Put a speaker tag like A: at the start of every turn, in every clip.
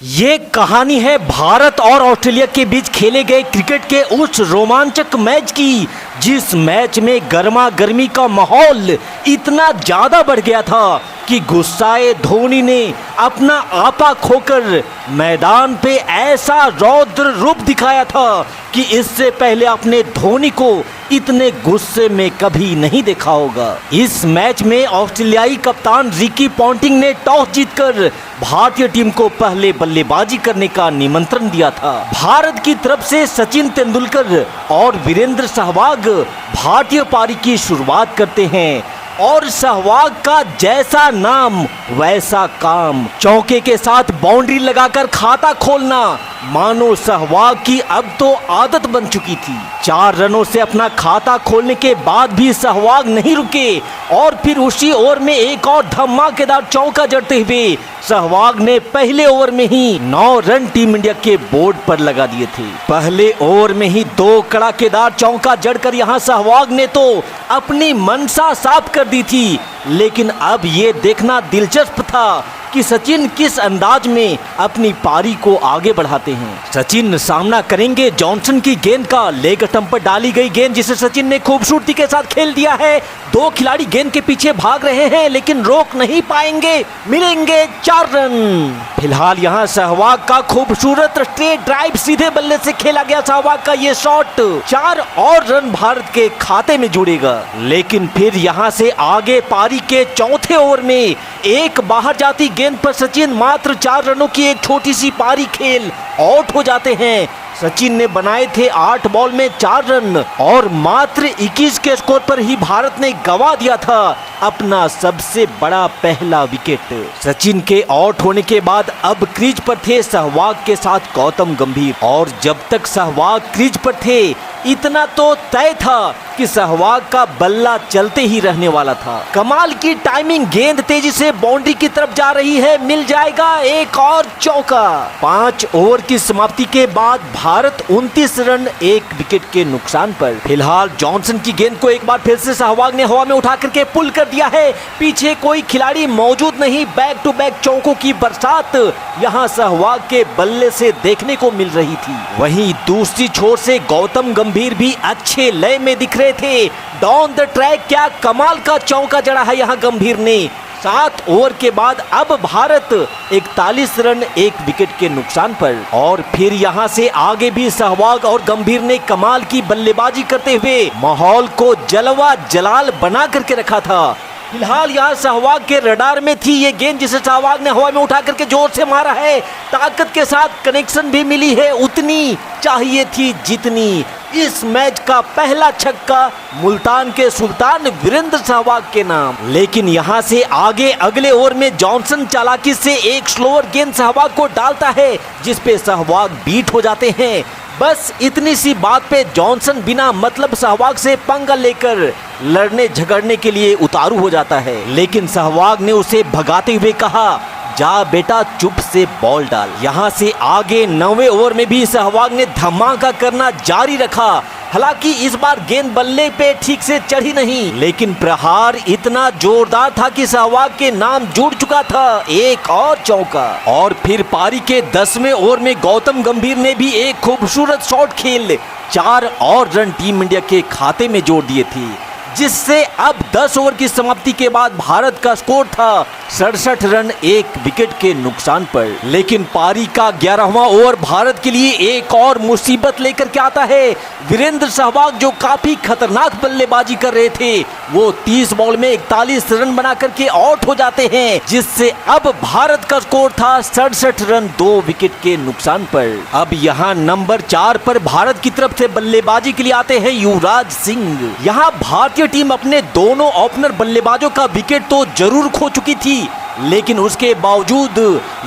A: ये कहानी है भारत और ऑस्ट्रेलिया के बीच खेले गए क्रिकेट के उस रोमांचक मैच की, जिस मैच में गर्मा गर्मी का माहौल इतना ज्यादा बढ़ गया था कि गुस्साए धोनी ने अपना आपा खोकर मैदान पे ऐसा रौद्र रूप दिखाया था कि इससे पहले अपने धोनी को इतने गुस्से में कभी नहीं देखा होगा। इस मैच में ऑस्ट्रेलियाई कप्तान रिकी पॉन्टिंग ने टॉस जीतकर भारतीय टीम को पहले बल्लेबाजी करने का निमंत्रण दिया था। भारत की तरफ से सचिन तेंदुलकर और वीरेंद्र सहवाग भारतीय पारी की शुरुआत करते हैं और सहवाग का जैसा नाम वैसा काम, चौके के साथ बाउंड्री लगाकर खाता खोलना मानो सहवाग की अब तो आदत बन चुकी थी। 4 रनों से अपना खाता खोलने के बाद भी सहवाग नहीं रुके और फिर उसी ओवर में एक और धमाकेदार चौका जड़ते हुए सहवाग ने पहले ओवर में ही 9 रन टीम इंडिया के बोर्ड पर लगा दिए थे। पहले ओवर में ही 2 कड़ाकेदार चौका जड़कर यहां सहवाग ने तो अपनी मनसा साफ कर दी थी, लेकिन अब ये देखना दिलचस्प था कि सचिन किस अंदाज में अपनी पारी को आगे बढ़ाते हैं। सचिन सामना करेंगे जॉनसन की गेंद का। लेग स्टंप पर डाली गई गेंद जिसे सचिन ने खूबसूरती के साथ खेल दिया है। 2 खिलाड़ी गेंद के पीछे भाग रहे हैं लेकिन रोक नहीं पाएंगे, मिलेंगे 4 रन। फिलहाल यहाँ सहवाग का खूबसूरत स्ट्रेट ड्राइव सीधे बल्ले से खेला गया सहवाग का ये शॉट 4 और रन भारत के खाते में जुड़ेगा। लेकिन फिर यहाँ से आगे पारी के चौथे ओवर में एक बाहर जाती गेंद पर सचिन मात्र 4 रनों की एक छोटी सी पारी खेल आउट हो जाते हैं। सचिन ने बनाए थे 8 बॉल में 4 रन और मात्र 21 के स्कोर पर ही भारत ने गंवा दिया था अपना सबसे बड़ा पहला विकेट। सचिन के आउट होने के बाद अब क्रीज पर थे सहवाग के साथ गौतम गंभीर, और जब तक सहवाग क्रीज पर थे इतना तो तय था कि सहवाग का बल्ला चलते ही रहने वाला था। कमाल की टाइमिंग, गेंद तेजी से बाउंड्री की तरफ जा रही है, मिल जाएगा एक और चौका। 5 ओवर की समाप्ति के बाद भारत 29 रन 1 विकेट के नुकसान पर। फिलहाल जॉनसन की गेंद को एक बार फिर से सहवाग ने हवा में उठा करके पुल कर दिया है। पीछे कोई खिलाड़ी मौजूद नहीं, बैक टू बैक चौकों की बरसात यहाँ सहवाग के बल्ले से देखने को मिल रही थी। वहीं दूसरी छोर से गौतम गंभीर भी अच्छे लय में दिख रहे थे। डाउन द ट्रैक क्या कमाल का चौका जड़ा है यहाँ गंभीर ने। 7 ओवर के बाद अब भारत 41 रन 1 विकेट के नुकसान पर। और फिर यहाँ से आगे भी सहवाग और गंभीर ने कमाल की बल्लेबाजी करते हुए माहौल को जलवा जलाल बना करके रखा था। फिलहाल यहाँ सहवाग के रडार में थी ये गेंद जिसे सहवाग ने हवा में उठा करके जोर से मारा है। ताकत के साथ कनेक्शन भी मिली है, उतनी चाहिए थी जितनी। इस मैच का पहला छक्का मुल्तान के सुल्तान वीरेंद्र सहवाग के नाम। लेकिन यहाँ से आगे अगले ओवर में जॉनसन चालाकी से एक स्लोअर गेंद सहवाग को डालता है जिसपे सहवाग बीट हो जाते हैं। बस इतनी सी बात पे जॉनसन बिना मतलब सहवाग से पंगा लेकर लड़ने झगड़ने के लिए उतारू हो जाता है, लेकिन सहवाग ने उसे भगाते हुए कहा, जा बेटा चुप से बॉल डाल। यहाँ से आगे 9वें ओवर में भी सहवाग ने धमाका करना जारी रखा। हालांकि इस बार गेंद बल्ले पे ठीक से चढ़ी नहीं, लेकिन प्रहार इतना जोरदार था कि सहवाग के नाम जुड़ चुका था एक और चौका। और फिर पारी के 10वें ओवर में गौतम गंभीर ने भी एक खूबसूरत शॉट खेल 4 और रन टीम इंडिया के खाते में जोड़ दिए थे, जिससे अब 10 ओवर की समाप्ति के बाद भारत का स्कोर था 67 रन 1 विकेट के नुकसान पर। लेकिन पारी का 11वां ओवर भारत के लिए एक और मुसीबत लेकर के आता है। वीरेंद्र सहवाग जो काफी खतरनाक बल्लेबाजी कर रहे थे वो 30 बॉल में 41 रन बना करके आउट हो जाते हैं, जिससे अब भारत का स्कोर था 67 रन 2 विकेट के नुकसान पर। अब यहाँ नंबर 4 पर भारत की तरफ से बल्लेबाजी के लिए आते हैं युवराज सिंह। यहाँ भारतीय टीम अपने दोनों ओपनर बल्लेबाजों का विकेट तो जरूर खो चुकी थी, लेकिन उसके बावजूद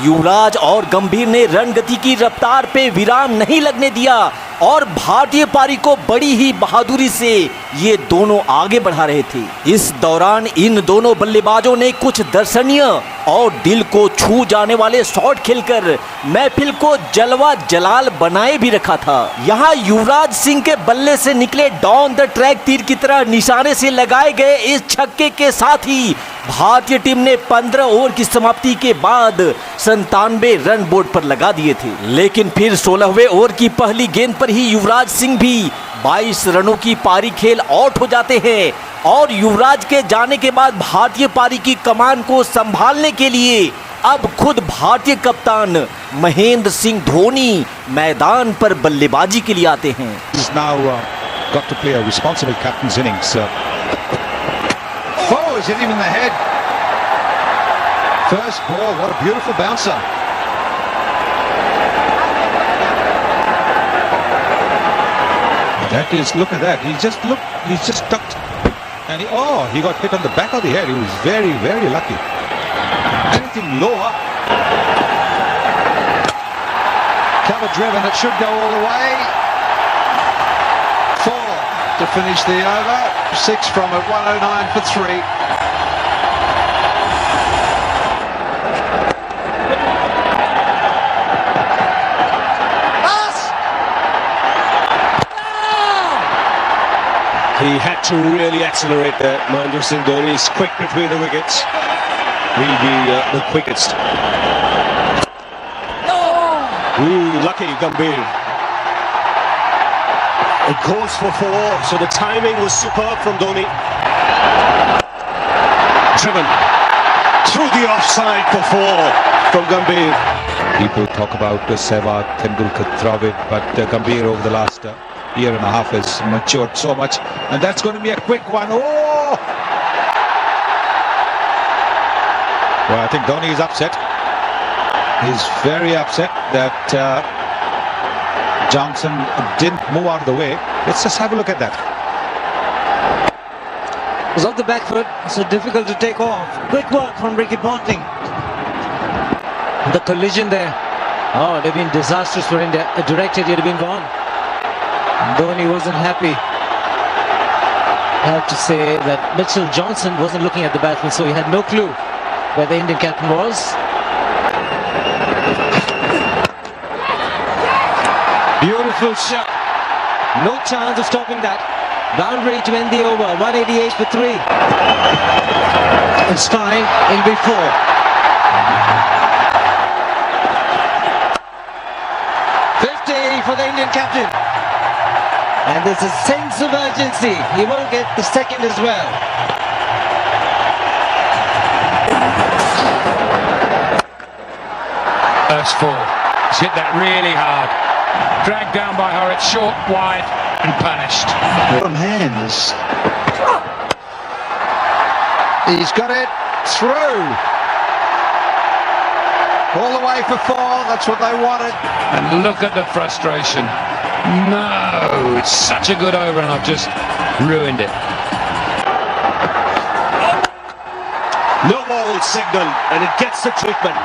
A: युवराज और गंभीर ने रन गति की रफ्तार पे विराम नहीं लगने दिया और भारतीय पारी को बड़ी ही बहादुरी से ये दोनों आगे बढ़ा रहे थे। इस दौरान इन दोनों बल्लेबाजों ने कुछ दर्शनीय और दिल को छू जाने वाले शॉट खेलकर महफिल को जलवा जलाल बनाए भी रखा था। यहाँ युवराज सिंह के बल्ले से निकले डाउन द ट्रैक तीर की तरह निशाने से लगाए गए इस छक्के के साथ ही भारतीय टीम ने 15 ओवर की समाप्ति के बाद 97 रन बोर्ड पर लगा दिए थे, लेकिन फिर 16वें ओवर की पहली गेंद पर ही युवराज सिंह भी 22 रनों की पारी खेल आउट हो जाते हैं और युवराज के जाने के बाद भारतीय पारी की कमान को संभालने के लिए अब खुद भारतीय कप्तान महेंद्र सिंह धोनी मैदान पर बल्लेबाजी के लिए आते हैं।
B: Got to play a responsible captain's innings. Oh, is it even the head? First ball, what a beautiful bouncer. That is, look at that. He's just tucked. And he got hit on the back of the head. He was very, very lucky. Anything lower. Cover driven, it should go all the way. 4 to finish the over. 6 from it, 109 for 3.
C: He had to really accelerate there. Mahendra Singh Dhoni is quick between the wickets. He'll be the quickest. Lucky Gambhir. It goes for 4, so the timing was superb from Dhoni. Driven through the offside for 4 from Gambhir.
B: People talk about Sehwag, Tendulkar, Dravid, but Gambhir over the last year and a half has matured so much, and that's going to be a quick one. Oh! Well, I think Dhoni is upset. He's very upset that Johnson didn't move out of the way. Let's just have a look at that.
D: It was off the back foot, so difficult to take off. Quick work from Ricky Ponting. The collision there. Oh, it would have been disastrous for India. A direct hit, he'd have been gone. Dhoni wasn't happy. I have to say that Mitchell Johnson wasn't looking at the batsman, so he had no clue where the Indian captain was. Beautiful shot. No chance of stopping that. Boundary to end the over. 188 for 3. It's fine. It'll be 4. For the Indian captain, and there's a sense of urgency. He won't get the second as well.
E: First 4. He's hit that really hard. Dragged down by Hurrett, short, wide, and punished.
B: From hands. He's got it through. All the way for 4, that's what they wanted.
E: And look at the frustration. No, it's such a good over and I've just ruined it.
C: No ball signal, and it gets the treatment.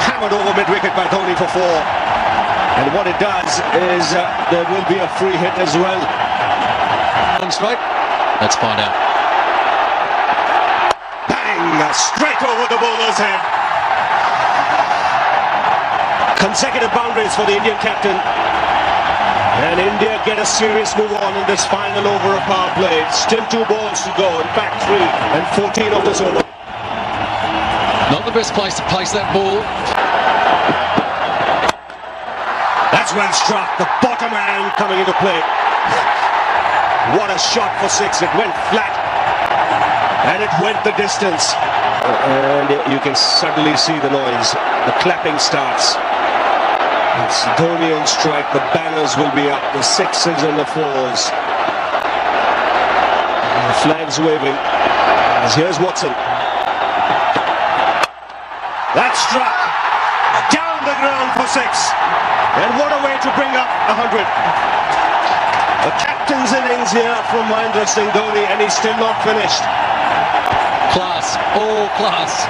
C: Hammered over mid-wicket by Dhoni for 4. And what it does is there will be a free hit as well. Strike.
F: Let's find out.
C: Bang! Straight over the bowler's head. Consecutive boundaries for the Indian captain, and India get a serious move on in this final over of power play. Still 2 balls to go, in fact 3 and 14 of this over.
F: Not the best place to place that ball.
C: That's well struck, the bottom hand coming into play. What a shot for 6, it went flat and it went the distance, and you can suddenly see the noise. The clapping starts. It's Dhoni on strike, the banners will be up, the 6s and the 4s. The flags waving. As here's Watson. That's struck. Down the ground for 6. And what a way to bring up 100. The captain's innings here from Mahendra Singh Dhoni, and he's still not finished.
F: Class, all class.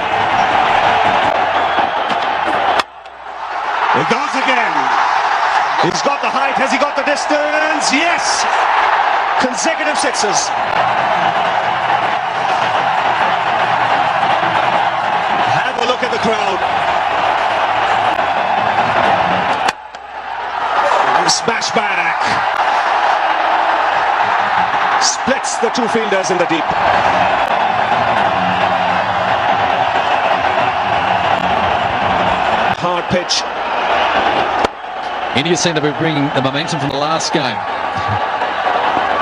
C: It goes again. He's got the height. Has he got the distance? Yes. Consecutive 6s. Have a look at the crowd. Smash back. Splits the 2 fielders in the deep. the pitch.
F: India seem to be bringing the momentum from the last game.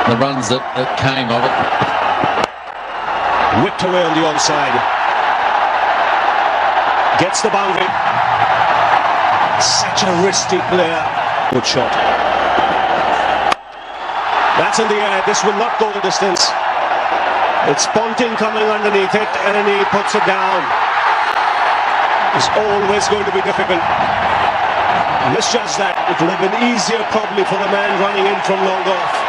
F: The runs that came of it.
C: Whipped away on the onside. Gets the boundary. Such a risky player. Good shot. That's in the air. This will not go the distance. It's Ponting coming underneath it and he puts it down. It's always going to be difficult. Misjudge that. It would have been easier probably for the man running in from long off.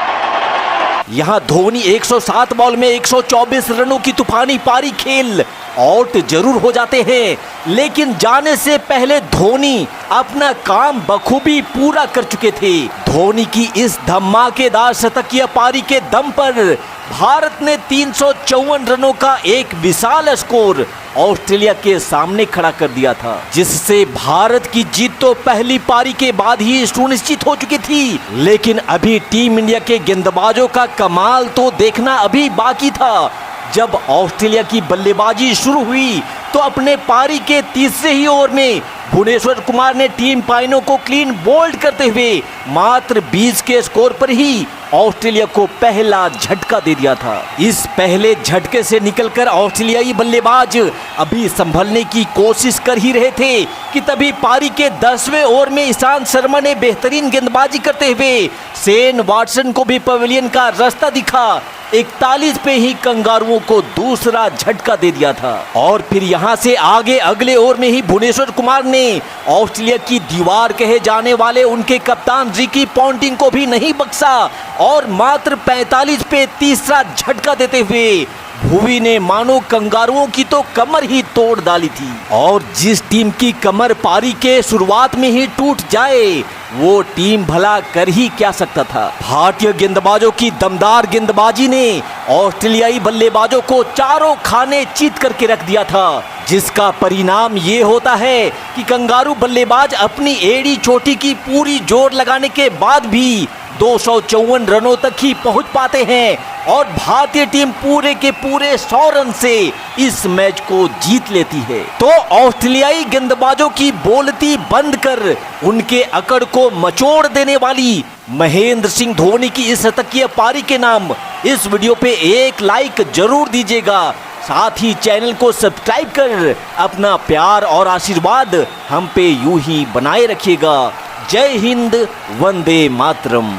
A: यहां Dhoni 107 ball में 124 रनों की तूफानी पारी खेल out जरूर हो जाते हैं, लेकिन जाने से पहले धोनी अपना काम बखूबी पूरा कर चुके थे। धोनी की इस धमाकेदार शतकीय पारी के दम पर भारत ने 354 रनों का एक विशाल स्कोर ऑस्ट्रेलिया के सामने खड़ा कर दिया था, जिससे भारत की जीत तो पहली पारी के बाद ही सुनिश्चित हो चुकी थी। लेकिन अभी टीम इंडिया के गेंदबाजों का कमाल तो देखना अभी बाकी था। जब ऑस्ट्रेलिया की बल्लेबाजी शुरू हुई तो अपने पारी के तीसरे ही ओवर में भुवनेश्वर कुमार ने टीम पाइनों को क्लीन बोल्ड करते हुए मात्र 20 के स्कोर पर ही ऑस्ट्रेलिया को पहला झटका दे दिया था। इस पहले झटके से निकलकर ऑस्ट्रेलियाई बल्लेबाज अभी संभलने की कोशिश कर ही रहे थे कि तभी पारी के 10वें ओवर में ईशांत शर्मा ने बेहतरीन गेंदबाजी करते हुए शेन वाटसन को भी पवेलियन का रास्ता दिखा 41 पे ही कंगारुओं को दूसरा झटका दे दिया था। और फिर यहां से आगे अगले ओवर में ही भुवनेश्वर कुमार ने ऑस्ट्रेलिया की दीवार कहे जाने वाले उनके कप्तान रिकी पॉन्टिंग को भी नहीं बख्शा और मात्र 45 पे तीसरा झटका देते हुए भुवी ने मानो कंगारुओं की तो कमर ही तोड़ डाली थी। और जिस टीम की कमर पारी के शुरुआत में ही टूट जाए वो टीम भला कर ही क्या सकता था। भारतीय गेंदबाजों की दमदार गेंदबाजी ने ऑस्ट्रेलियाई बल्लेबाजों को चारों खाने चीत करके रख दिया था, जिसका परिणाम ये होता है कि कंगारू बल्लेबाज अपनी एड़ी चोटी की पूरी जोर लगाने के बाद भी 254 रनों तक ही पहुंच पाते हैं और भारतीय टीम पूरे के पूरे 100 रन से इस मैच को जीत लेती है। तो ऑस्ट्रेलियाई गेंदबाजों की बोलती बंद कर उनके अकड़ को मचोड़ देने वाली महेंद्र सिंह धोनी की इस शतकीय पारी के नाम इस वीडियो पे एक लाइक जरूर दीजिएगा। साथ ही चैनल को सब्सक्राइब कर अपना प्यार और आशीर्वाद हम पे यूं ही बनाए रखिएगा। जय हिंद, वंदे मातरम।